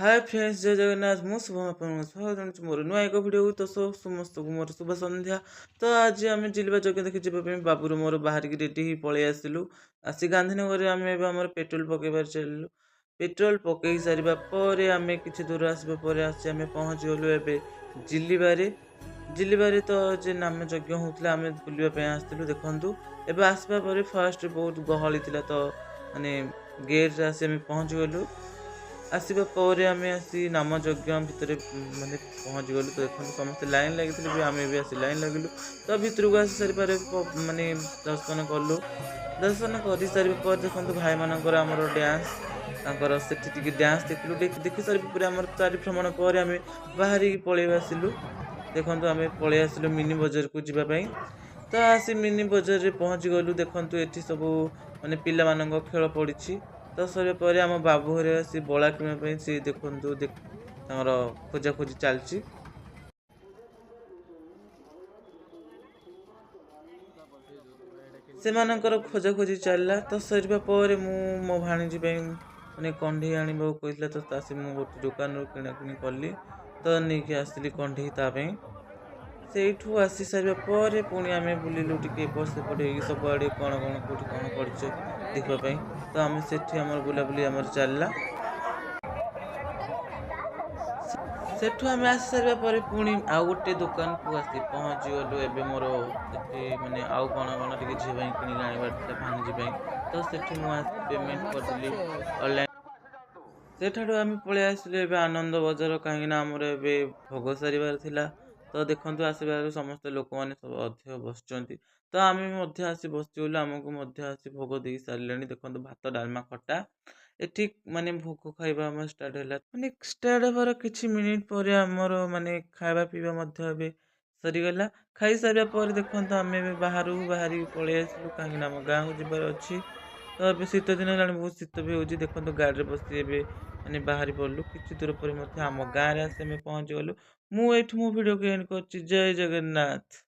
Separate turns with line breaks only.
Hi friends जय जगन्नाथ मु शुभम आपन स्वागत जनाऊँ मोर नुआ एक भिडियो तो समस्त को मोर शुभ संध्या। तो आज आम जिलबा जगह देखी जावाई बाबूर मोर बाहर की रेडी ही पलि आसिलु। आसी गांधीनगर आम एमर पेट्रोल पकईबार चलू। पेट्रोल पकई सारा पर आम कि दूर आसवा पर आम पहुँच गलु एवं जिलिबारे। जिलिबारे तो जे नाम यज्ञ होता आम बुलवाई आसलु देखु एवं आसवा पर फास्ट बहुत गहली थी तो माने गेट आसी आम पहुँच गलु। आसवा पर आम आसी नाम यज्ञ भितर माने पहुँच गलु तो देखो समस्त लाइन लगी भी आम भी आसी लाइन लगिलु। तो भितर को आसी सारी पारे माने दर्शन कलु। दर्शन कर सारे पर देखो भाई मानकर आमर डांस तांकर सेठी डांस देखलु देखि सारी आम चारि भ्रमण पर आम बाहर पलि आसिलु। देखो आम पलि आसिलु मिनी बजार को जीवाई। तो आसी मिनी बजार रे पहुँच गलु देखु ये सब माने पिला मानक खेल पड़ी। तो सर पर आम बाबू हरे सी बड़ा किणापी सी देखु खोजा खोजी चलती। से खोजा खोजी चलला तो सर पर मो भाणीजी माने कंढी आने कहला तो मुझे गोटे दुकान किणाकिणी कली तो नहीं आसली कंढी तापाई। से आसी सारा पर पुणी आम बुलिलु टे सेपटे सब आड़े कौन कौन कौटी कौन कर देखापी। तो आम से बुलाबुली आम चलला। सेठू आम आसी सारा पर पुणी आउ गोटे दुकान को आसी पहुँच गलु। एवं मोर माने आउ कौन कौन टे झील कि आनबार भाणीजी तो सेठी मुझे पेमेंट करदेली ऑनलाइन। सेठाड़ू आम पलि आसिलु आनंद बजार कहीं आमर ए भोग सारे थिला। तो देखो आसबार समस्त लोक मैंने सब अधिक बस तो आम आसी बसगलु आमको आसी भोग दे सारे देखो भात डालमा खटा ये माने भोग खाइबा स्टार्ट है माने स्टार्ट हबार किछि मिनिट पर आमर माने खाइबा पीवा सरीगला। खाई सारा पर देखो आम बाहर पलि आसिलु कहीं आम गाँव को जीवार अच्छी। तो अब शीत दिन है बहुत शीत भी हो देखो गाड़ी बसी माने बाहरी पड़लु किछि दूर पर आम गाँव में आसी पहुँच गलु। मु वीडियो को एंड कर जय जगन्नाथ।